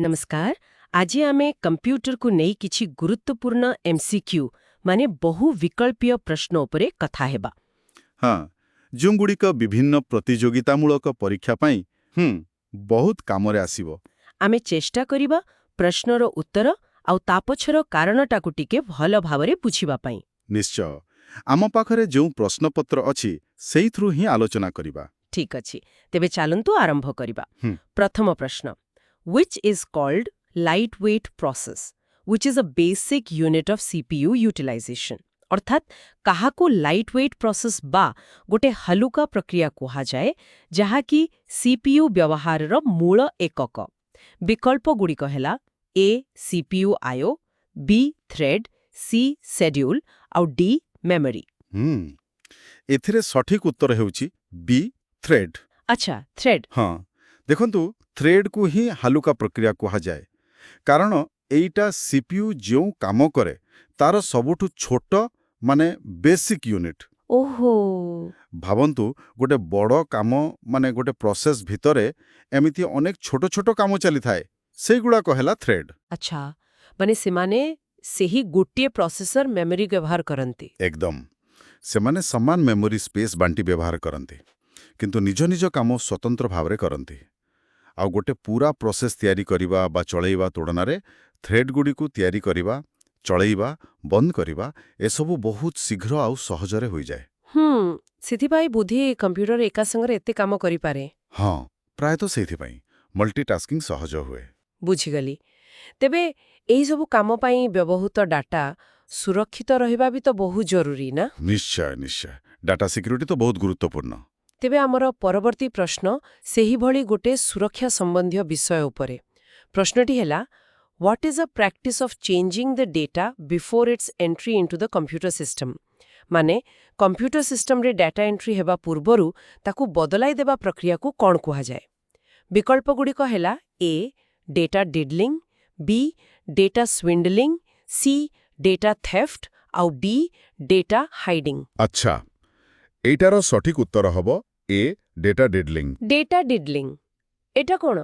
नमस्कार। आज आमे कंप्यूटर को नहीं किछि गुरुत्वपूर्ण एमसीक्यू माने बहु विकल्पीय प्रश्न उपरे कथा हेबा। हाँ जोंगुड़िक विभिन्न प्रतियोगितामूलक परीक्षा पाई बहुत कामरे आसीबो। आमे चेष्टा करिबा प्रश्नर उत्तर आउ तापछर कारणटाकु टिके भल भावरे बुझिबा पाई। निश्चय आम पाखरे जो प्रश्नपत्र अछि सेइथ्रु ही आलोचना करिबा। ठीक अछि, तेबे चालंतु आरंभ करिबा। प्रथम प्रश्न, which is called lightweight process which is a basic unit of CPU utilization। अर्थात काहाको लाइटवेट प्रोसेस बा गोटे हलुका प्रक्रिया कुहा जाए जहा कि सीपीयू व्यवहार रो मूल एकक। विकल्प गुड़िक हेला ए सीपीयू आयो, बी थ्रेड, सी शेड्यूल आउ डी मेमोरी। एथिरे सठिक उत्तर हेउची बी थ्रेड। अच्छा, थ्रेड। हाँ देखंतु थ्रेड को ही हालुका प्रक्रिया कुहा जाए कारण एइटा सीपीयू जो काम करे तार सबुठु छोट माने बेसिक यूनिट। ओहो, भावंतु गोटे बड़ काम माने गोटे प्रोसेस भितरे एमिति अनेक छोट छोट काम चली थाए सेगुड़ा कहेला थ्रेड। अच्छा, माने सेमाने सेही गोटे प्रोसेसर मेमोरी व्यवहार करंती। एकदम सेमाने समान मेमोरी स्पेस बांटी व्यवहार करंती किंतु निज निज काम स्वतंत्र भावरे करंती। आ गोटे पूरा प्रोसेस तैयारी करिबा बा चलैबा तुलना रे थ्रेड गुडी को तैयारी करिबा चलैबा बंद करिबा एसबु बहुत शीघ्र आउ सहजरे होई जाए। सिथिपाई बुद्धि कंप्यूटर एका संगरे एते काम करि पारे। हाँ प्रायतः सेथिपाई मल्टीटास्किंग सहज हुए। बुझिगली। तेबे एही सब काम पाई व्यवहृत डाटा सुरक्षित रहिबा भी तो बहुत जरूरी ना। निश्चय निश्चय डाटा सिक्योरिटी तो बहुत गुरुत्वपूर्ण। तेबे आमर परवर्ती प्रश्न सेही भली गोटे सुरक्षा संबंधी विषय उपरे। प्रश्नटी हेला, what is a practice of changing the data before its entry into the computer system. माने कंप्यूटर सिस्टम रे डाटा एंट्री हेबा पूर्वरु ताकू बदलाई देबा प्रक्रिया को कोन कुहा जाए। विकल्प गुड़िक हेला ए डेटा डिडलिंग, बी डेटा स्विंडलिंग, सी डेटा थेफ्ट आउ डी डेटा हाइडिंग। अच्छा एटार सठिक उत्तर हबो ए डेटा डिडलिंग। डेटा डिडलिंग एटा कोन?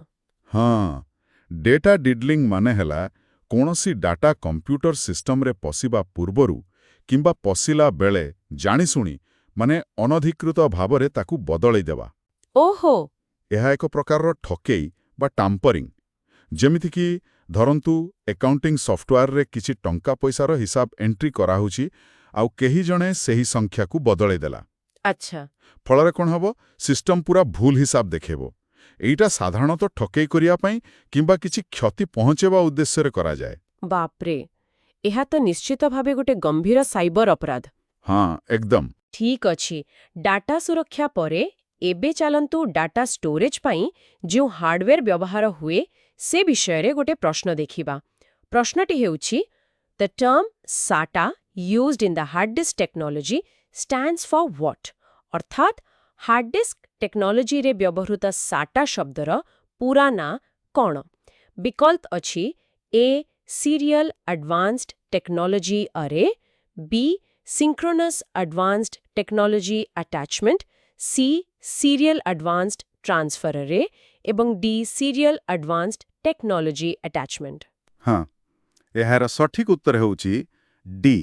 हाँ डेटा डिडलिंग माने हेला कोनोसी डाटा कंप्यूटर सिस्टम रे पसिबा पूर्वरु किंबा पसिला बेले जानी सुनी माने अनधिकृत भावरे ताकू बदलै देवा। ओहो, यह एक प्रकार ठकेई बा टाम्परिंग। जेमिति कि धरंतु एकाउंटिंग सॉफ्टवेयर रे किछि टंका पैसार हिसाब एंट्री कराहुची आउ केही जणे सेही संख्या को बदलै देला। अच्छा, फलरे कोन हबो सिस्टम पूरा भूल हिसाब देखेबो। एइटा साधारणतः ठकेई करिया पई किंबा किछि क्षति पहुंचेबा उद्देश्य रे करा जाए। बापरे, एहा तो निश्चित भावे गोटे गंभीर साइबर अपराध। हाँ एकदम ठीक अछि। डाटा सुरक्षा परे एबे चलंतु डाटा स्टोरेज पाई जो हार्डवेयर व्यवहार हुए से विषय रे गोटे प्रश्न देखिबा। प्रश्नटी हेउछि, the term SATA used in the hard disk technology stands for what. अर्थात हार्ड डिस्क टेक्नोलॉजी रे व्यवहृत साटा शब्दर पूरा ना कोन। विकल्प अछि A serial advanced technology array, B synchronous advanced technology attachment, C serial advanced transfer array एवं D serial advanced technology attachment. हाँ एहार सठिक उत्तर हेउची D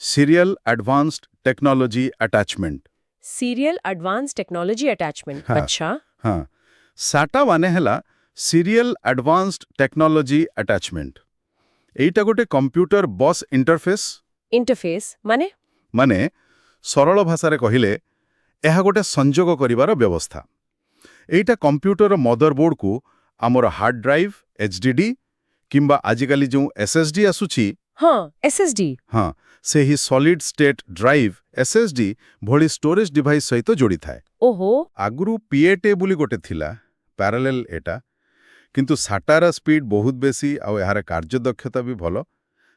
serial advanced technology attachment. Serial advanced technology attachment. हाँ, अच्छा, हाँ साटा माने हेला सीरियल एडवांस्ड टेक्नोलॉजी अटैचमेंट। एइटा गोटे कंप्यूटर बस इंटरफेस। इंटरफेस माने माने सरल भाषारे कहिले एहा गोटे संजोग करिवार व्यवस्था। एइटा कंप्यूटर मदरबोर्ड को आमर हार्ड ड्राइव एचडीडी किंबा आजिकाली जो एसएसडी आसुची। हाँ, एसएसडी। हाँ से ही सॉलिड स्टेट ड्राइव एसएसडी भली स्टोरेज डिवाइस सहित जोड़ी थाए। ओहो, आगुरु पीएटे बुली गोटे थिला पैरेलल एटा किंतु साटार स्पीड बहुत बेसी आ यार कार्यदक्षता भी भलो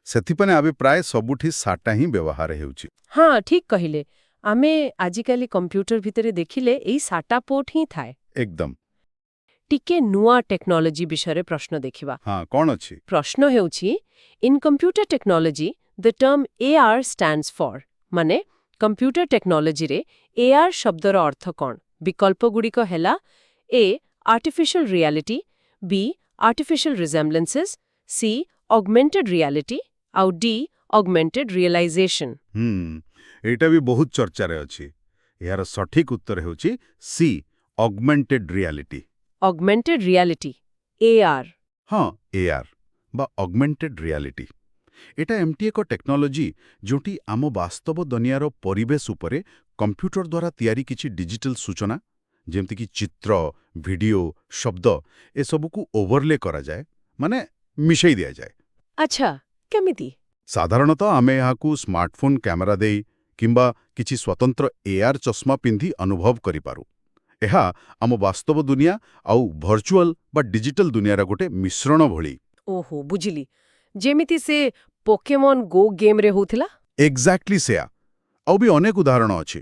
सेथिपने आबे प्राय सबुठी साटा ही व्यवहार हेउची। हाँ ठीक कहिले। आमे आजिकाली कंप्यूटर भितरे देखिले एई साटा पोर्ट ही थाए। एकदम टिके नुआ टेक्नोलॉजी विषय प्रश्न देखिबा। हाँ कौन अछि? प्रश्न हेउछि, in computer technology the term AR stands for. माने कंप्यूटर टेक्नोलॉजी रे एआर शब्दर अर्थ कोन? विकल्प गुड़िक हेला A artificial reality, B artificial resemblances, C augmented reality आउ डी ऑगमेंटेड रियलाइजेशन। ଏଇଟା ବି ବହୁତ ଚର୍ଚ୍ଚାରେ ଅଛି। ଏହାର ସଠିକ ଉତ୍ତର ହେଉଛି C augmented reality. Augmented reality AR। ହଁ AR ବା ଅଗମେଣ୍ଟେଡ୍ ରିଆଲିଟି। ଏଟା ଏମିତି ଏକ ଟେକ୍ନୋଲୋଜି ଯେଉଁଠି ଆମ ବାସ୍ତବ ଦୁନିଆର ପରିବେଶ ଉପରେ କମ୍ପ୍ୟୁଟର ଦ୍ୱାରା ତିଆରି କିଛି ଡିଜିଟାଲ ସୂଚନା ଯେମିତିକି ଚିତ୍ର, ଭିଡିଓ, ଶବ୍ଦ ଏସବୁକୁ ଓଭରଲେ କରାଯାଏ, ମାନେ ମିଶେଇ ଦିଆଯାଏ। ଆଚ୍ଛା, କେମିତି? ସାଧାରଣତଃ ଆମେ ଏହାକୁ ସ୍ମାର୍ଟଫୋନ୍ କ୍ୟାମେରା ଦେଇ କିମ୍ବା କିଛି ସ୍ୱତନ୍ତ୍ର AR ଚଷମା ପିନ୍ଧି ଅନୁଭବ କରିପାରୁ। ଏହା ଆମ ବାସ୍ତବ ଦୁନିଆ ଆଉ ଭର୍ଚୁଆଲ ବା ଡିଜିଟାଲ ଦୁନିଆର ଗୋଟେ ମିଶ୍ରଣ ଭଳି। ଓହୋ, ବୁଝିଲି। ଯେମିତି ସେ ପୋକେମନ୍ ଗୋ ଗେମ୍ରେ ହଉଥିଲା। ଏକ୍ଜାକ୍ଟଲି ସେୟା। ଆଉ ବି ଅନେକ ଉଦାହରଣ ଅଛି।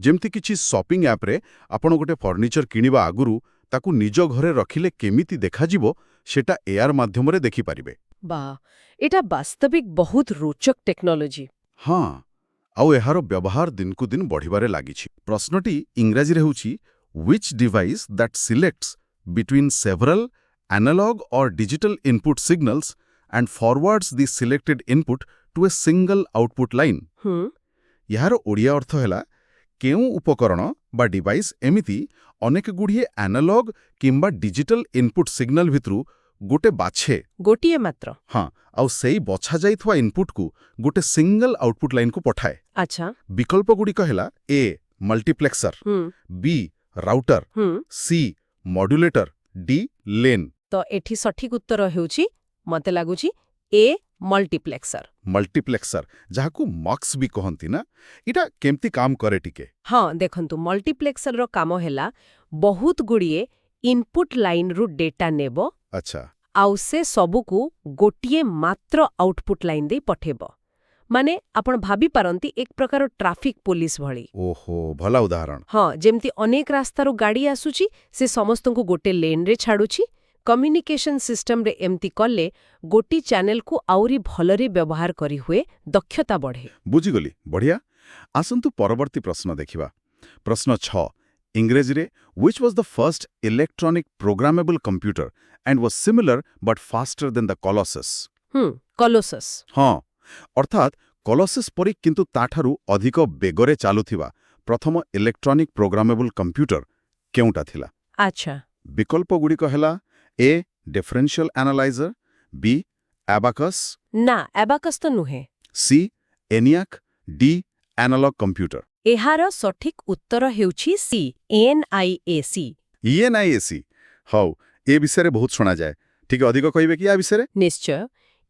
ଯେମିତି କିଛି ସପିଂ ଆପ୍ରେ ଆପଣ ଗୋଟେ ଫର୍ଣ୍ଣିଚର କିଣିବା ଆଗରୁ ତାକୁ ନିଜ ଘରେ ରଖିଲେ କେମିତି ଦେଖାଯିବ ସେଟା AR ମାଧ୍ୟମରେ ଦେଖିପାରିବେ। ବା, ଏଟା ବାସ୍ତବିକ ବହୁତ ରୋଚକ ଟେକ୍ନୋଲୋଜି। ହଁ, ଆଉ ଏହାର ବ୍ୟବହାର ଦିନକୁ ଦିନ ବଢ଼ିବାରେ ଲାଗିଛି। ପ୍ରଶ୍ନଟି ଇଂରାଜୀରେ ହେଉଛି which device that selects between several analog or digital input signals and forwards the selected input to a single output line। ଏହାର ଓଡ଼ିଆ ଅର୍ଥ ହେଲା କେଉଁ ଉପକରଣ ବା ଡିଭାଇସ୍ ଏମିତି ଅନେକଗୁଡ଼ିଏ ଆନାଲଗ କିମ୍ବା ଡିଜିଟାଲ ଇନପୁଟ ସିଗ୍ନାଲ ଭିତରୁ ଗୋଟେ ବାଛେ। ଗୋଟିଏ ମାତ୍ର। ହଁ, ଆଉ ସେଇ ବଛାଯାଇଥିବା ଇନପୁଟକୁ ଗୋଟେ ସିଙ୍ଗଲ ଆଉଟପୁଟ ଲାଇନକୁ ପଠାଏ। ଆଚ୍ଛା। ବିକଳ୍ପଗୁଡ଼ିକ ହେଲା ଏ ମଲ୍ଟିପ୍ଲେକ୍ସର, ବି ରାଉଟର, ସି ମଡୁଲେଟର, ଡି ଲେନ୍। ତ ଏଠି ସଠିକ ଉତ୍ତର ହେଉଛି, ମତେ ଲାଗୁଛି, ଏ ମଲ୍ଟିପ୍ଲେକ୍ସର। ମଲ୍ଟିପ୍ଲେକ୍ସର, ଯାହାକୁ ମକ୍ସ ବି କହନ୍ତି ନା, ଏଇଟା କେମିତି କାମ କରେ ଟିକେ? ହଁ, ଦେଖନ୍ତୁ, ମଲ୍ଟିପ୍ଲେକ୍ସରର କାମ ହେଲା ବହୁତ ଗୁଡ଼ିଏ ଇନପୁଟ ଲାଇନରୁ ଡେଟା ନେବ। ଆଚ୍ଛା। ଆଉ ସେ ସବୁକୁ ଗୋଟିଏ ମାତ୍ର ଆଉଟପୁଟ ଲାଇନ ଦେଇ ପଠେଇବ। ମାନେ ଆପଣ ଭାବିପାରନ୍ତି ଏକ ପ୍ରକାର ଟ୍ରାଫିକ ପୋଲିସ ଭଳି। ଓହୋ, ଭଲ ଉଦାହରଣ। ହଁ, ଯେମିତି ଅନେକ ରାସ୍ତାରୁ ଗାଡ଼ି ଆସୁଛି, ସେ ସମସ୍ତଙ୍କୁ ଗୋଟେ ଲେନ୍ରେ ଛାଡୁଛି। କମ୍ୟୁନିକେସନ ସିଷ୍ଟମରେ ଏମିତି କଲେ ଗୋଟି ଚ୍ୟାନେଲକୁ ଆହୁରି ଭଲରେ ବ୍ୟବହାର କରିହୁଏ, ଦକ୍ଷତା ବଢ଼େ। ବୁଝିଗଲି, ବଢ଼ିଆ। ଆସନ୍ତୁ ପରବର୍ତ୍ତୀ ପ୍ରଶ୍ନ ଦେଖିବା। ପ୍ରଶ୍ନ 6 ଇଂରେଜୀରେ which was the first electronic programmable computer and was similar but faster than the Colossus? କଲୋସସ୍। ହଁ, ଅର୍ଥାତ୍ କଲୋସସ୍ ପରି କିନ୍ତୁ ତାଠାରୁ ଅଧିକ ବେଗରେ ଚାଲୁଥିବା ପ୍ରଥମ ଇଲେକ୍ଟ୍ରନିକ୍ ପ୍ରୋଗ୍ରାମେବଲ୍ କମ୍ପ୍ୟୁଟର କେଉଁଟା ଥିଲା? ଆଚ୍ଛା। ବିକଳ୍ପଗୁଡ଼ିକ ହେଲା A differential analyser, B abacus, ନା, ଆବାକସ୍ ତ ନୁହେଁ। C ENIAC, D analogue computer. ଏହାର ସଠିକ ଉତ୍ତର ହେଉଛି ସି NIAC। ENIAC। ହଉ, ଏ ବିଷୟରେ ବହୁତ ଶୁଣାଯାଏ। ଟିକେ ଅଧିକ କହିବେ କି ୟା ବିଷୟରେ? ନିଶ୍ଚୟ।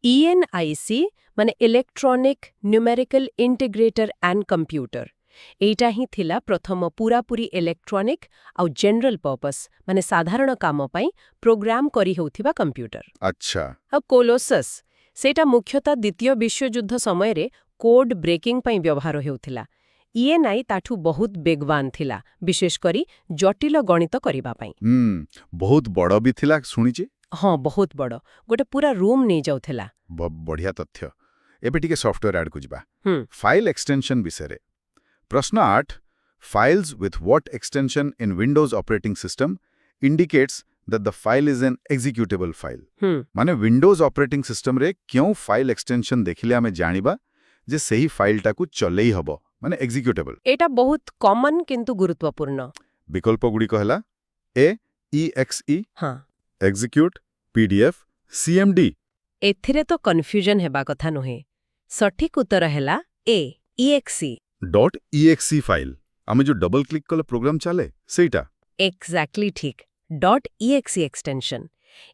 ENIC ମାନେ electronic numerical integrator and computer. ଏଇଟା ହିଁ ଥିଲା ପ୍ରଥମ ପୂରାପୂରି ଇଲେକ୍ଟ୍ରୋନିକ୍ ଆଉ ଜେନେରାଲ ପର୍ପସ୍ ମାନେ ସାଧାରଣ କାମ ପାଇଁ ପ୍ରୋଗ୍ରାମ କରି ହେଉଥିବା କମ୍ପ୍ୟୁଟର। ଆଚ୍ଛା। ଆଉ କୋଲୋସସ୍, ସେଇଟା ମୁଖ୍ୟତଃ ଦ୍ୱିତୀୟ ବିଶ୍ୱଯୁଦ୍ଧ ସମୟରେ କୋଡ୍ ବ୍ରେକିଂ ପାଇଁ ବ୍ୟବହାର ହେଉଥିଲା। ENI ତାଠୁ ବହୁତ ବେଗବାନ ଥିଲା, ବିଶେଷ କରି ଜଟିଳ ଗଣିତ କରିବା ପାଇଁ। ବହୁତ ବଡ଼ ବି ଥିଲା ଶୁଣିଛି। ହଁ, ବହୁତ ବଡ଼, ଗୋଟେ ପୁରା ରୁମ୍ ନେଇଯାଉଥିଲା। ବଢ଼ିଆ ତଥ୍ୟ। ଏବେ ଟିକେ ସଫ୍ଟୱେର ଆଡକୁ ଯିବା। ଫାଇଲ୍ ଏକ୍ସଟେନସନ୍ ବିଷୟରେ। ପ୍ରଶ୍ନ 8 files with what extension in Windows operating system indicates that the file is an executable file। ମାନେ ୱିଣ୍ଡୋଜ୍ ଅପରେଟିଂ ସିଷ୍ଟମରେ କେଉଁ ଫାଇଲ୍ ଏକ୍ସଟେନସନ୍ ଦେଖିଲେ ଆମେ ଜାଣିବା ଯେ ସେହି ଫାଇଲଟାକୁ ଚଲେଇ ହେବ, ମାନେ ଏକ୍ଜିକ୍ୟୁଟେବଲ୍। ଏଇଟା ବହୁତ କମନ୍ କିନ୍ତୁ ଗୁରୁତ୍ୱପୂର୍ଣ୍ଣ। ବିକଳ୍ପଗୁଡ଼ିକ ହେଲା ଏ EXE, ହଁ, ଏକ୍ଜିକ୍ୟୁଟ୍, PDF, CMD। ଏଥିରେ ତ କନଫ୍ୟୁଜନ୍ ହେବା କଥା ନୁହେଁ। ସଠିକ ଉତ୍ତର ହେଲା ଏ EXE। .exe ଫାଇଲ୍, ଆମେ ଯୋଉ ଡବଲ କ୍ଲିକ୍ କଲେ ପ୍ରୋଗ୍ରାମ ଚାଲେ ସେଇଟା। ଏକ୍ଜାକ୍ଟଲି ଠିକ୍। .exe ଏକ୍ସଟେନସନ୍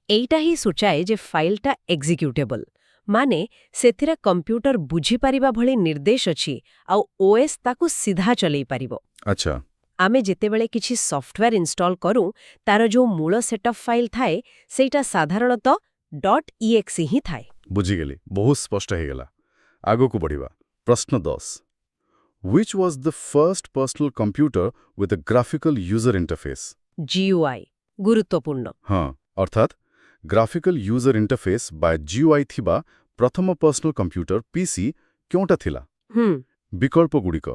ଏଇଟା ହିଁ ସୂଚାଏ ଯେ ଫାଇଲଟା ଏକ୍ଜିକ୍ୟୁଟେବଲ୍, ମାନେ ସେଥିରେ କମ୍ପ୍ୟୁଟର ବୁଝିପାରିବା ଭଳି ନିର୍ଦ୍ଦେଶ ଅଛି ଆଉ OS ତାକୁ ସିଧା ଚଲେଇ ପାରିବ। ଆଚ୍ଛା। ଆମେ ଯେତେବେଳେ କିଛି ସଫ୍ଟୱେର ଇନଷ୍ଟଲ୍ କରୁ, ତାର ଯୋଉ ମୂଳ ସେଟଅପ୍ ଫାଇଲ୍ ଥାଏ, ସେଇଟା ସାଧାରଣତଃ .exe ହିଁ ଥାଏ। ବୁଝିଗଲି, ବହୁତ ସ୍ପଷ୍ଟ ହେଇଗଲା। ଆଗକୁ ବଢ଼ିବା। ପ୍ରଶ୍ନ 10 which was the first personal computer with a graphical user interface? GUI ଗୁରୁତ୍ୱପୂର୍ଣ୍ଣ। ହଁ, ଅର୍ଥାତ୍ ଗ୍ରାଫିକାଲ ୟୁଜର ଇଣ୍ଟରଫେସ୍ ବା GUI ଥିବା ପ୍ରଥମ ପର୍ସନାଲ କମ୍ପ୍ୟୁଟର PC କେଉଁଟା ଥିଲା? ବିକଳ୍ପଗୁଡ଼ିକ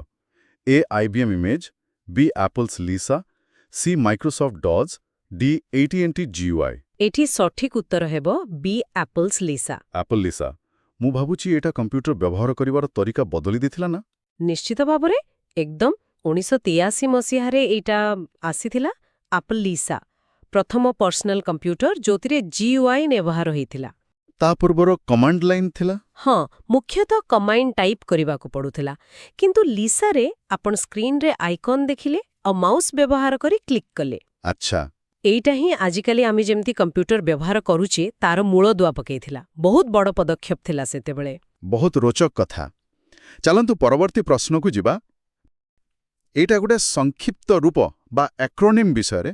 A IBM image, B Apple's Lisa, C Microsoft DOS, D AT&T GUI। ଏଠି ସଠିକ୍ ଉତ୍ତର ହେବ B Apple's Lisa. Apple Lisa. ମୁଁ ଭାବୁଛି ଏଇଟା କମ୍ପ୍ୟୁଟର ବ୍ୟବହାର କରିବାର ତରିକା ବଦଳି ଦେଇଥିଲା ନା? ନିଶ୍ଚିତ ଭାବରେ ଏକଦମ 1983 ମସିହାରେ ଏଇଟା ଆସିଥିଲା ଆପଲ୍ ଲିସା, ପ୍ରଥମ ପର୍ସନାଲ କମ୍ପ୍ୟୁଟର ଯୋଉଥିରେ GUI ବ୍ୟବହାର ହୋଇଥିଲା। ତା ପୂର୍ବର କମାଣ୍ଡ ଲାଇନ୍ ଥିଲା? ହଁ, ମୁଖ୍ୟତଃ କମାଣ୍ଡ ଟାଇପ୍ କରିବାକୁ ପଡୁଥିଲା, କିନ୍ତୁ ଲିସାରେ ଆପଣ ସ୍କ୍ରିନରେ ଆଇକନ୍ ଦେଖିଲେ ଆଉ ମାଉସ୍ ବ୍ୟବହାର କରି କ୍ଲିକ୍ କଲେ। ଆଚ୍ଛା। ଏଇଟା ହିଁ ଆଜିକାଲି ଆମେ ଯେମିତି କମ୍ପ୍ୟୁଟର ବ୍ୟବହାର କରୁଛେ ତାର ମୂଳଦୁଆ ପକେଇଥିଲା। ବହୁତ ବଡ଼ ପଦକ୍ଷେପ ଥିଲା ସେତେବେଳେ। ବହୁତ ରୋଚକ କଥା। ଚାଲନ୍ତୁ ପରବର୍ତ୍ତୀ ପ୍ରଶ୍ନକୁ ଯିବା। ଏଇଟା ଗୋଟେ ସଂକ୍ଷିପ୍ତ ରୂପ ବା ଆକ୍ରୋନିମ୍ ବିଷୟରେ।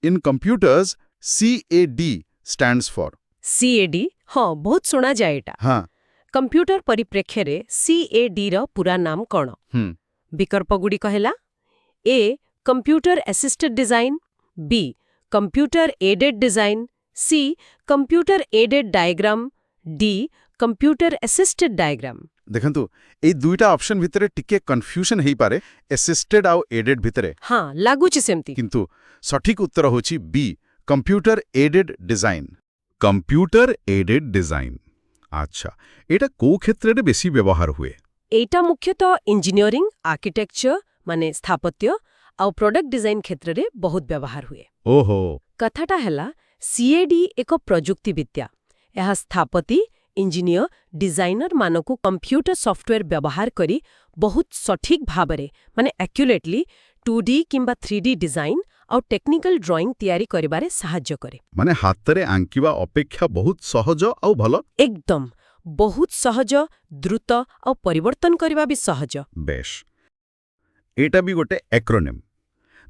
In computers CAD stands for। CAD, ହଁ, ବହୁତ ଶୁଣାଯାଏ ଏଇଟା। ହଁ। କମ୍ପ୍ୟୁଟର ପରିପ୍ରେକ୍ଷୀରେ CADର ପୁରା ନାମ କ'ଣ? ବିକଳ୍ପଗୁଡ଼ିକ ହେଲା A. Computer assisted design, B. Computer aided design, C. Computer aided diagram, D. Computer assisted diagram. ଦେଖନ୍ତୁ, ଏଇ ଦୁଇଟା ଅପସନ୍ ଭିତରେ ଟିକେ କନଫ୍ୟୁଜନ୍ ହେଇପାରେ ଆସିଷ୍ଟେଡ୍ ଆଉ ଏଡେଡ୍ ଭିତରେ। ହଁ, ଲାଗୁଛି ସେମିତି। କିନ୍ତୁ ସଠିକ୍ ଉତ୍ତର ହେଉଛି B. Computer aided design. Computer aided design. ଆଚ୍ଛା, ଏଇଟା କୋଉ କ୍ଷେତ୍ରରେ ବେଶୀ ବ୍ୟବହାର ହୁଏ? ଏଇଟା ମୁଖ୍ୟତଃ ଇଞ୍ଜିନିୟରିଂ, ଆର୍କିଟେକ୍ଚର ମାନେ ସ୍ଥାପତ୍ୟ ଆଉ ପ୍ରଡକ୍ଟ ଡିଜାଇନ୍ କ୍ଷେତ୍ରରେ ବହୁତ ବ୍ୟବହାର ହୁଏ। ଓହୋ। କଥାଟା ହେଲା CAD ଏକ ପ୍ରଯୁକ୍ତିବିଦ୍ୟା। ଏହା ସ୍ଥାପତି, ଇଞ୍ଜିନିୟର, ଡିଜାଇନରମାନଙ୍କୁ କମ୍ପ୍ୟୁଟର ସଫ୍ଟୱେର ବ୍ୟବହାର କରି ବହୁତ ସଠିକ୍ ଭାବରେ ମାନେ ଆକ୍ୟୁରେଟଲି 2D କିମ୍ବା 3D ଡିଜାଇନ୍ ଆଉ ଟେକ୍ନିକାଲ ଡ୍ରଇଂ ତିଆରି କରିବାରେ ସାହାଯ୍ୟ କରେ। ମାନେ ହାତରେ ଆଙ୍କିବା ଅପେକ୍ଷା ବହୁତ ସହଜ ଆଉ ଭଲ? ଏକଦମ ବହୁତ ସହଜ, ଦ୍ରୁତ ଆଉ ପରିବର୍ତ୍ତନ କରିବା ବି ସହଜ। ବେଶ। ଏଇଟା ବି ଗୋଟେ acronym.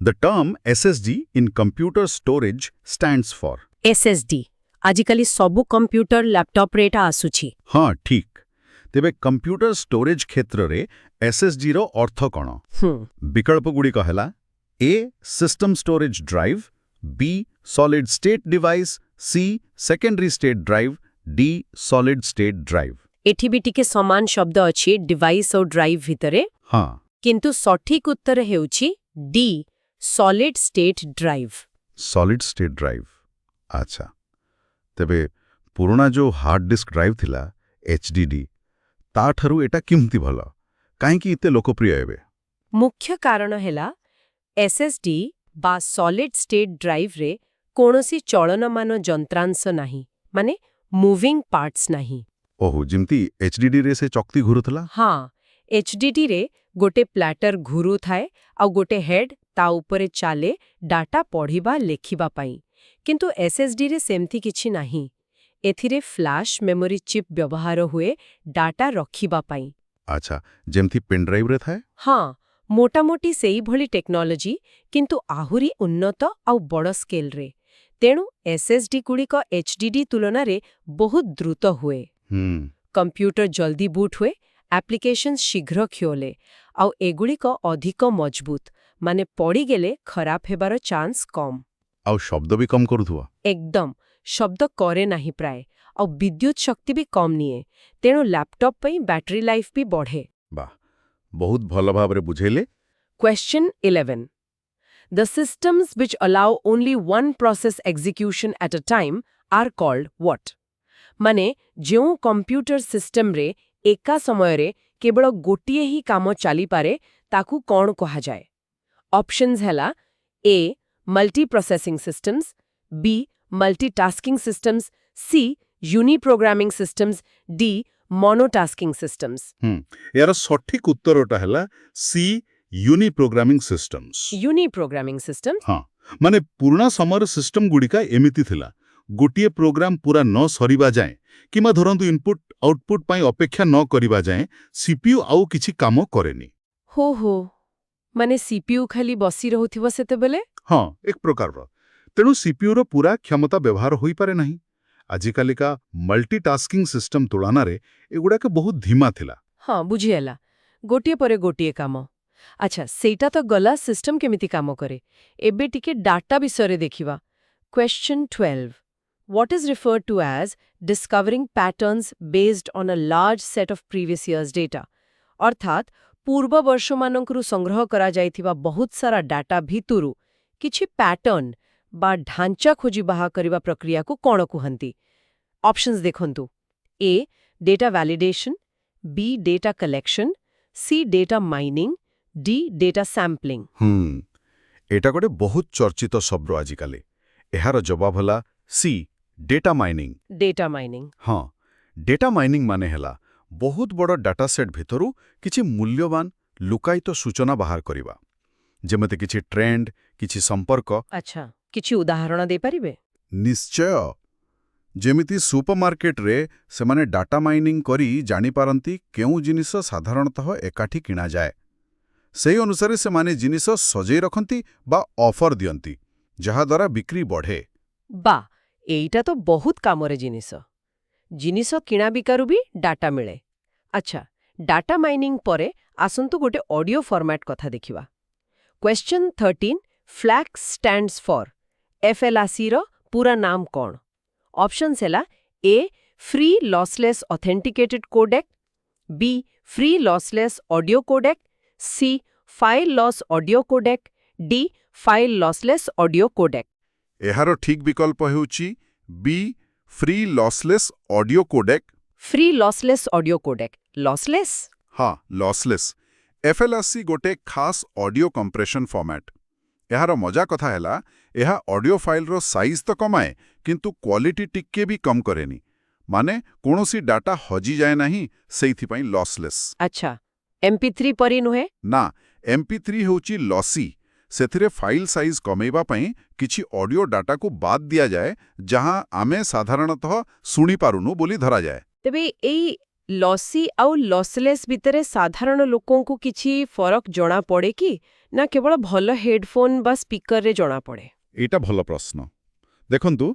The term SSD in computer storage stands for। SSD ଆଜିକାଲି ସବୁ କମ୍ପ୍ୟୁଟର ଲ୍ୟାପଟପ୍ରେ ଏଇଟା ଆସୁଛି। ହଁ, ଠିକ୍। ତେବେ କମ୍ପ୍ୟୁଟର ଷ୍ଟୋରେଜ କ୍ଷେତ୍ରରେ SSDର ଅର୍ଥ କ'ଣ? ବିକଳ୍ପଗୁଡ଼ିକ ହେଲା A. System storage drive, B. Solid state device, C. Secondary state drive, D. Solid state drive. ଏଠି ବି ଟିକେ ସମାନ ଶବ୍ଦ ଅଛି ଡିଭାଇସ୍ ଆଉ ଡ୍ରାଇଭ୍ ଭିତରେ, ହଁ। କିନ୍ତୁ ସଠିକ୍ ଉତ୍ତର ହେଉଛି D. Solid state drive. Solid state drive. ଆଚ୍ଛା। ତେବେ ପୁରୁଣା ଯୋଉ ହାର୍ଡ ଡିସ୍କ ଡ୍ରାଇଭ୍ ଥିଲା HDD, ତାଠାରୁ ଏଟା କେମିତି ଭଲ? କାହିଁକି ଏତେ ଲୋକପ୍ରିୟ ଏବେ? ମୁଖ୍ୟ କାରଣ ହେଲା SSD ବା ସଲିଡ୍ ଷ୍ଟେଟ୍ ଡ୍ରାଇଭ୍ରେ କୌଣସି ଚଳନମାନ ଯନ୍ତ୍ରାଂଶ ନାହିଁ, ମାନେ ମୁଭିଂ ପାର୍ଟସ୍ ନାହିଁ। ଓହୋ, ଯେମିତି HDDରେ ସେ ଚକ୍ତି ଘୁରୁଥିଲା? ହଁ, HDDରେ ଗୋଟେ ପ୍ଲାଟର ଘୁରୁଥାଏ ଆଉ ଗୋଟେ ହେଡ୍ ତା ଉପରେ ଚାଲେ ଡାଟା ପଢ଼ିବା ଲେଖିବା ପାଇଁ। କିନ୍ତୁ SSDରେ ସେମିତି କିଛି ନାହିଁ। ଏଥିରେ ଫ୍ଲାsh ମେମୋରି ଚିପ୍ ବ୍ୟବହାର ହୁଏ ଡାଟା ରଖିବା ପାଇଁ। ଆଚ୍ଛା, ଯେମିତି ପେନ୍ଡ୍ରାଇଭ୍ରେ ଥାଏ? ହଁ, ମୋଟାମୋଟି ସେଇଭଳି ଟେକ୍ନୋଲୋଜି, କିନ୍ତୁ ଆହୁରି ଉନ୍ନତ ଆଉ ବଡ଼ ସ୍କେଲରେ। ତେଣୁ SSDଗୁଡ଼ିକ HDD ତୁଳନାରେ ବହୁତ ଦ୍ରୁତ ହୁଏ। କମ୍ପ୍ୟୁଟର ଜଲ୍ଦି ବୁଟ୍ ହୁଏ, ଆପ୍ଲିକେସନ୍ ଶୀଘ୍ର ଖୋଲେ, ଆଉ ଏଗୁଡ଼ିକ ଅଧିକ ମଜବୁତ, ମାନେ ପଡ଼ିଗଲେ ଖରାପ ହେବାର ଚାନ୍ସ କମ୍। ଆଉ ଶବ୍ଦ ବି କମ୍ କରୁଥିବ? ଏକଦମ ଶବ୍ଦ କରେ ନାହିଁ ପ୍ରାୟ, ଆଉ ବିଦ୍ୟୁତ୍ ଶକ୍ତି ବି କମ୍ ନିଏ। ତେଣୁ ଲ୍ୟାପଟପ୍ ପାଇଁ ବ୍ୟାଟେରୀ ଲାଇଫ୍ ବି ବଢ଼େ। ବାଃ, ବହୁତ ଭଲ ଭାବରେ ବୁଝେଇଲେ। Question 11. The systems which allow only one process execution at a time are called what? ମାନେ ଯେଉଁ କମ୍ପ୍ୟୁଟର ସିଷ୍ଟମରେ ଏକା ସମୟରେ କେବଳ ଗୋଟିଏ ହିଁ କାମ ଚାଲିପାରେ ତାକୁ କ'ଣ କୁହାଯାଏ? ଅପସନ୍ସ ହେଲା A. Multiprocessing systems, B. Multitasking systems, C. Uniprogramming systems, D. Monotasking systems. ଏହାର ସଠିକ୍ ଉତ୍ତରଟା ହେଲା C. Uniprogramming systems. Uniprogramming systems? ହଁ, ମାନେ ପୁରୁଣା ସମୟର ସିଷ୍ଟମଗୁଡ଼ିକ ଏମିତି ଥିଲା। ଗୋଟିଏ ପ୍ରୋଗ୍ରାମ ପୁରା ନ ସରିବା ଯାଏଁ କିମ୍ବା ଧରନ୍ତୁ ଇନପୁଟ୍ ଆଉଟପୁଟ୍ ପାଇଁ ଅପେକ୍ଷା ନ କରିବା ଯାଏଁ CPU ଆଉ କିଛି କାମ କରେନି। ହୋ, ମାନେ CPU ଖାଲି ବସି ରହୁଥିବ ସେତେବେଳେ? ହଁ, ଏକ ପ୍ରକାରର। ତେଣୁ CPUର ପୁରା କ୍ଷମତା ବ୍ୟବହାର ହୋଇପାରେ ନାହିଁ। ଆଜିକାଲିକା ମଲ୍ଟିଟାସ୍କିଂ ସିଷ୍ଟମ ତୁଳନାରେ ଏଗୁଡ଼ାକ ବହୁତ ଧୀମା ଥିଲା। ହଁ, ବୁଝିହେଲା। ଗୋଟିଏ ପରେ ଗୋଟିଏ କାମ। ଆଚ୍ଛା, ସେଇଟା ତ ଗଲା ସିଷ୍ଟମ କେମିତି କାମ କରେ। ଏବେ ଟିକେ ଡାଟା ବିଷୟରେ ଦେଖିବା। Question 12. What is referred to as discovering patterns based on a large set of previous years' data? ଅର୍ଥାତ୍ ପୂର୍ବ ବର୍ଷମାନଙ୍କରୁ ସଂଗ୍ରହ କରାଯାଇଥିବା ବହୁତ ସାରା ଡାଟା ଭିତରୁ କିଛି ପ୍ୟାଟର୍ନ बा ढांचा खोजी बाहा करिवा प्रक्रिया को कोण कुहंती ऑप्शंस देखंतु A data validation B data collection C data mining D data sampling एटा गोटे बहुत चर्चित शब्द आजिकाली एहार जवाब हला C data mining data mining हाँ डेटा माइनिंग माने हला बहुत बड़ डाटा सेट भितरु किछि मूल्यवान लुकायित सूचना बाहर करिबा जेमते किछि ट्रेंड किछि संपर्क अच्छा किछि उदाहरण दे परिबे निश्चय जेमिति सुपरमार्केट रे सेमाने डाटा माइनिंग करी जानि पारंती केउ जिनिस साधारणतः एकाठी किना जाए सेही अनुसारे सेमाने जिनिस सजै रखंती बा ऑफर दियंती जहा द्वारा बिक्री बढ़े बा एइटा तो बहुत कामरे जिनिस किणा बिकारु भी डाटा मिले अच्छा डाटा माइनिंग परे आसंतु गोटे ऑडियो फॉर्मेट कथा देखिवा question 13 FLAC stands for FLRC रो पूरा नाम कोन ऑप्शंस हैला A free lossless authenticated codec B free lossless audio codec C file loss audio codec D file lossless audio codec एहारो ठीक विकल्प हेउची B free lossless audio codec free lossless audio codec lossless हाँ lossless FLRC गोटे खास audio compression format एहार मजा कथा हैला एहा ऑडियो फाइल रो साइज तो कमाए किंतु क्वालिटी टिके भी कम करेनी माने कोनोसी डाटा हजी जाए नहीं सेइथि पई लॉसलेस अच्छा MP3 परी नुहे ना MP3 हेउची लॉसी सेथिरे फाइल साइज कमेइबा पई किछि ऑडियो डाटा को बाद दिया जाए जहां आमे साधारणतः सुनी पारुनु बोली धरा जाए तेबे एई लॉसी आउ लॉसलेस भितरे साधारण लोकों को किछि फरक जणा पड़े कि ना केवल भल हेडफोन बा स्पीकर रे जणा पड़े एटा भल प्रश्न देखंतु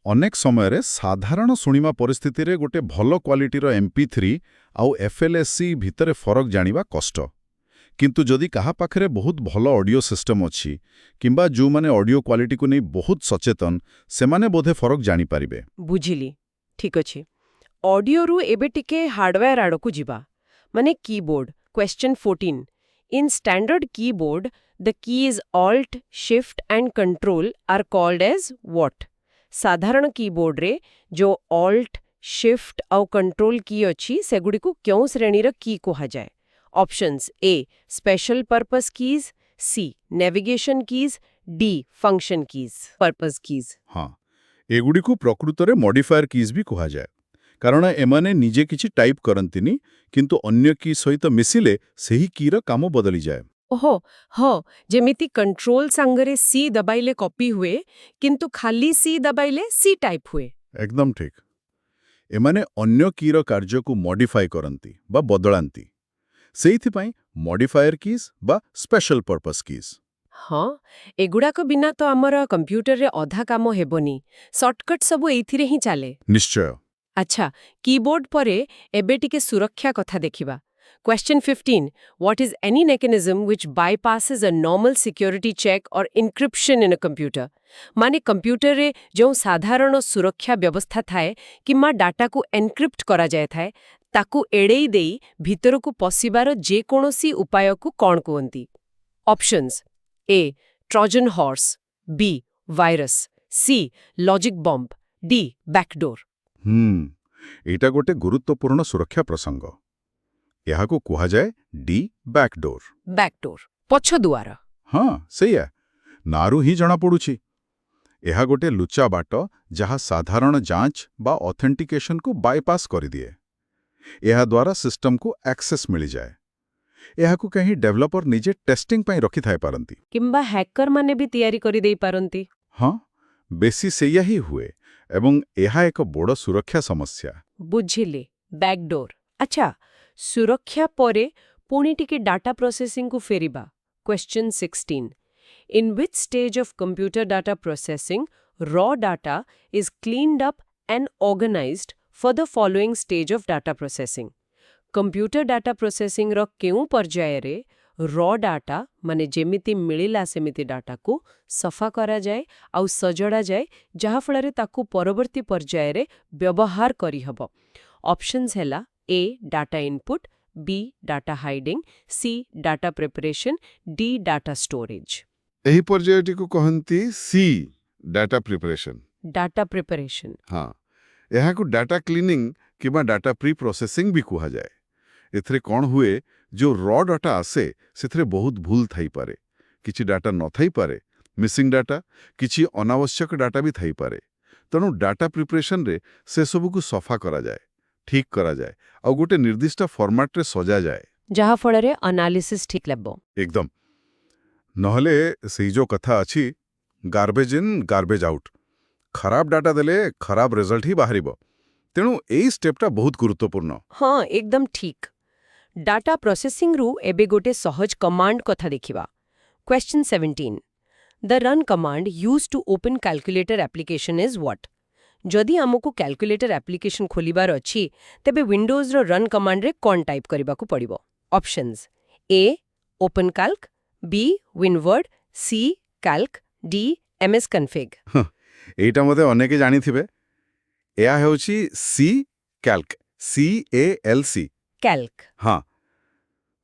अनेक समय रे साधारण सुनिमा परिस्थिति रे गोटे भल क्वालिटी रो MP3 आउ FLAC भितरे फरक जानिबा कष्ट किंतु जदि कहा पाखरे बहुत भल ऑडियो सिस्टम अछि किंबा जो माने ऑडियो क्वालिटी को नै बहुत सचेतन से माने बोधे फरक जानि पारिबे बुझिली ठीक अछि ऑडियो रु एबे टिके हार्डवेयर आडको जिबा माने keyboard question 14 in standard keyboard the keys alt shift and control are called as what साधारण कीबोर्ड रे जो ऑल्ट शिफ्ट आउ कंट्रोल की अछि सेगुडी को क्यों श्रेणी र की कोहा जाए options A special purpose keys C navigation keys D function keys purpose keys हाँ एगुडी को प्रकृत रे मॉडिफायर कीज भी कोहा जाए कारण एमाने निजे किछि टाइप करंतिनी किंतु अन्य की सहित मिसिले सही की र काम बदली जाए ओहो हो जेमिति कंट्रोल संगरे सी दबाइले कॉपी हुए किंतु खाली सी दबाइले सी टाइप हुए एकदम ठीक एमाने अन्य की र कार्य को मॉडिफाई करंती बा बदलांती सेइथिपाई मॉडिफायर कीज बा स्पेशल पर्पस कीज हाँ एगुड़ाक बिना तो आमर कंप्यूटर रे अधा काम हेबनी शॉर्टकट सबु एइथिरे ही चाले निश्चय अच्छा कीबोर्ड परे एबे टिके सुरक्षा कथा देखिबा question 15 what is any mechanism which bypasses a normal security check or encryption in a computer माने कंप्यूटर रे जो साधारण सुरक्षा व्यवस्था थाए किमा डाटा को एन्क्रिप्ट करा जाय थाए ताकू एड़ेई देई भीतर को पसिबार जे कोनोसी उपाय को कोन कोंती options A Trojan horse B virus C logic bomb D backdoor एटा गोटे गुरुत्वपूर्ण सुरक्षा प्रसंग यहाको कुहा जाए डी बैकडोर बैकडोर पछ दुआर हाँ सैया नारू ही जणा पड़ुछि यह गोटे लुचा बाट जहा साधारण जांच बा ऑथेंटिकेशन को बायपास कर दिए यह द्वारा सिस्टम को एक्सेस मिल जाए यहाकू कहीं डेवलपर निजे टेस्टिंग पई रखि थाई पारंती किंबा हैकर माने भी तैयारी करि देई पारंती हाँ बेसी सेया ही हुए एवं यह एक बड़ सुरक्षा समस्या बुझिले बैकडोर अच्छा सुरक्षा परे पुणी टिके डाटा प्रोसेसिंग को फेरिबा question 16 in which stage of computer data processing raw data is cleaned up and organised for the following stage of data processing computer data processing रो केउ पर्याय रे रॉ डाटा माने जेमिति मिलिला सेमिति डाटा को सफा करा जाए आउ सजड़ा जाए जहा फଳରେ ताकू परवर्ती पर्याय रे व्यवहार करी हबो ऑप्शंस हैला A data input B data hiding C data preparation D data storage एही पर्यायटी को कहंती C data preparation data preparation. हाँ यहाँकु डाटा क्लीनिंग किबा डाटा प्री प्रोसेसिंग भी कुहा जाए। एथरे कौन हुए जो रॉ डाटा आसे सेथरे बहुत भूल थाई पारे, किछि डाटा न थाई पारे, मिसिंग डाटा, किछि अनावश्यक डाटा भी थाई पारे। तेणु डाटा प्रिपरेशन रे से सबु को सफा करा जाए, ठीक करा जाए और गोटे निर्दिष्ट फॉर्मेट रे सजा जाए, जहा फଳରେ एनालिसिस ठीक लेबो। एकदम। नहले सेही जो कथा अछि गार्बेज इन गार्बेज आउट, खराब डाटा देले खराब रिजल्ट ही बाहरिबो। तेणु एई स्टेपटा बहुत गुरुत्वपूर्ण। हाँ एकदम ठीक। डाटा प्रोसेसिंग रु एबे गोटे सहज कमांड कथा देखिबा। Question 17 the run command used to open calculator application is what. जदि हमको कैलकुलेटर एप्लिकेशन खोलिबार अछि तेबे विंडोज रो रन कमांड रे कोन टाइप करिबाकू पड़िबो। Options A open calc, B winword, C calc, D MS config. एटा मते अनेके जानि थिबे। एया हेउची सी कैल्क, CALC कैल्क। हाँ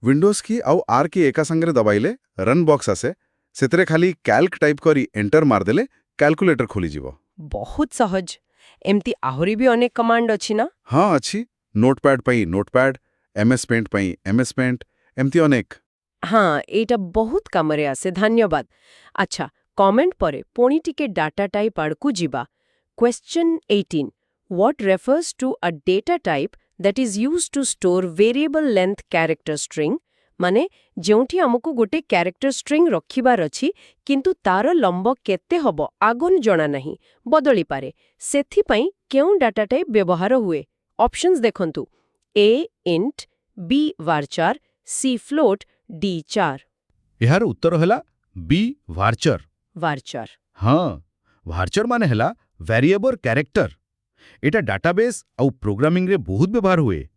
विंडोज की आउ आर की एका संगरे दबाइले रन बॉक्स आसे सेतरे खाली कैल्क टाइप करी एंटर मार देले कैलकुलेटर खोली जीवो। बहुत सहज। एमती आहुरी भी अनेक कमांड अछि ना? हाँ अच्छी नोटपैड पई नोटपैड, MS पेंट पई MS पेंट, एमती अनेक। हाँ एटा बहुत कामरे आसे, धन्यवाद। अच्छा कमेंट परे पुणी टिके डाटा टाइप आड़कू जीवा। Question 18 what refers to a data type that is used to store variable length character string. माने जोंठी हमको गोटे कैरेक्टर स्ट्रिंग रखिबार अछि किंतु तार लंब केते हबो आगन जणा नहीं, बदली पारे, सेथि पई केउ डाटा टाइप व्यवहार हुए। ऑप्शंस देखंतु ए इंट, बी वारचार, सी फ्लोट, डी चार। यार उत्तर हैला बी वार्चर। वारचार। हाँ वार्चर माने हैला वेरिएबल कैरेक्टर। एटा डाटाबेस आउ प्रोग्रामिंग रे बहुत व्यवहार हुए।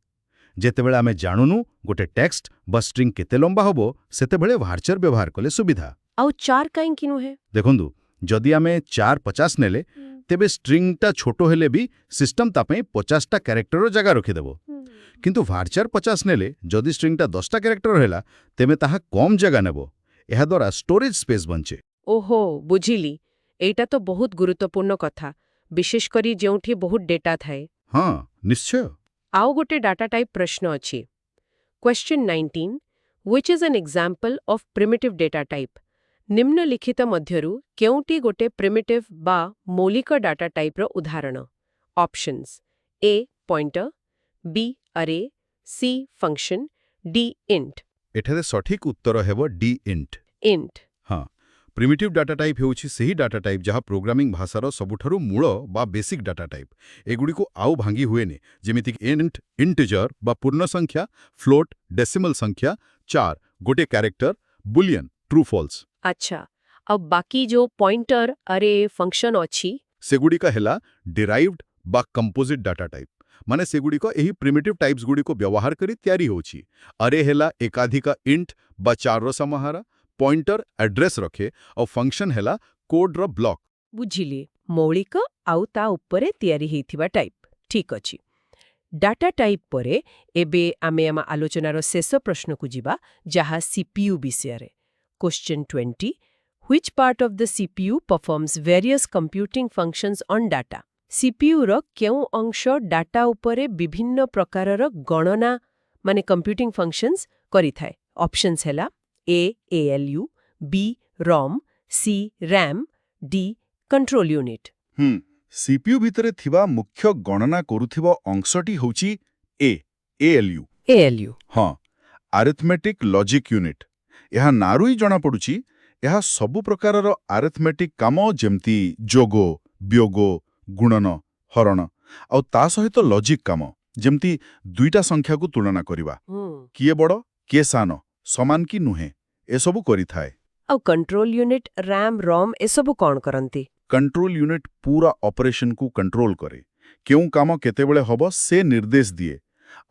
जेतेबेले आमे जानुनु गोटे टेक्स्ट बा स्ट्रिंग केते लंबा होबो सेतेबेले वार्चर व्यवहार कले सुविधा। आउ चार काई किनु है? देखंतु जदि आमे 450 नेले तेबे स्ट्रिंगटा छोटो हेले भी सिस्टम तापे 50टा कैरेक्टर जगह रखि देबो। किंतु वार्चर 50 नेले जदि स्ट्रिंगटा 10टा कैरेक्टर हैला तेबे ताहा कम जगह नेबो। एहा द्वारा स्टोरेज स्पेस बंचे। ओहो बुझिली। एटा तो बहुत गुरुत्वपूर्ण कथा, विशेष करी जेउठी बहुत डेटा थाए। हाँ निश्चय। आउ गोटे डाटा टाइप प्रश्न अछि। Question 19 which is an example of primitive data type. निम्नलिखित मध्यरु केउटी गोटे प्रिमिटिव बा मौलिक डाटा टाइप रो उदाहरण। ऑप्शंस ए पॉइंटर, बी अरे, सी फंक्शन, डी इंट। एठारे सठिक उत्तर हेबो डी इंट। इंट। हाँ प्रिमिटिव डाटा टाइप हेउछि सेही डाटा टाइप जहाँ प्रोग्रामिंग भाषार सबुठारु मूल बा बेसिक डाटा टाइप। एगुडी को आउ भांगी हुएने जेमिति इंट इंटिजर बा पूर्ण संख्या, फ्लोट डेसिमल संख्या, चार गोटे कैरेक्टर, बुलियन ट्रू फॉल्स। अच्छा अब बाकी जो पॉइंटर अरे फंक्शन अछि सेगुडी का हेला डिराइव्ड बा कंपोजिट डाटा टाइप। माने सेगुडी को एही प्रिमिटिव टाइप्स गुडी को व्यवहार करी तैयारी होछि। अरे हेला एकाधिका इंट बा चार रो समाहारा, पॉइंटर एड्रेस रखे और फंक्शन हेला कोड रो ब्लॉक। बुझिली मौलिक आउ ता उपरे तैयारी हेथिबा टाइप। ठीक अछि। डाटा टाइप परे एबे आमे आमा आलोचनार शेष प्रश्न को जिबा जहा सीपीयू विषय रे। Question 20 which part of the CPU performs various computing functions on data. CPU रो केउ अंश डाटा उपरे विभिन्न प्रकारर गणना माने कंप्यूटिंग फंक्शंस करि थाए। ऑप्शंस हेला A ALU, B ROM, C RAM, D control unit. CPU भितरे थिबा मुख्य गणना करूथिबा अंशटी होची एएलयू। एएलयू हाँ अरिथमेटिक लॉजिक यूनिट। यह नारु ही जणा पडुची यह सबु प्रकारर अरिथमेटिक काम जेमती जोगो, वियोगो, गुणन, हरण और ता सहित लॉजिक काम जेमती दुईटा संख्या को तुलना करिबा, किए बड़ किए सान, समान की नुहे, ए सबु करि थाए। और कंट्रोल यूनिट रैम रोम ए सबु कौन करंती। कंट्रोल यूनिट पूरा ऑपरेशन को कंट्रोल करे, क्यों काम केतेबेले हबो से निर्देश दिए।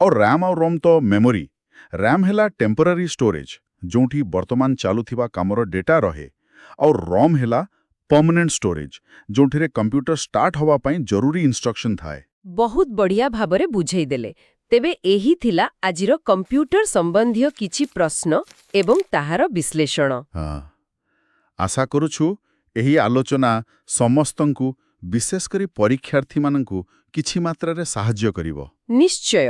और रैम और रोम तो मेमोरी। रैम हेला टेम्पररी स्टोरेज जोंठी वर्तमान चालुथिबा कामर डेटा रहे, और रोम हेला परमानेंट स्टोरेज जोंठिरे कंप्यूटर स्टार्ट हवा पई जरूरी इंस्ट्रक्शन थाए। बहुत बढ़िया भाबरे बुझेई देले। तेबे एही थिला आजिरो कंप्यूटर संबंधी किछि प्रश्न एवं ताहार विश्लेषण। हाँ आशा करूछु ଏହି ଆଲୋଚନା ସମସ୍ତଙ୍କୁ ବିଶେଷ କରି ପରୀକ୍ଷାର୍ଥୀମାନଙ୍କୁ କିଛି ମାତ୍ରାରେ ସାହାଯ୍ୟ କରିବ। ନିଶ୍ଚୟ।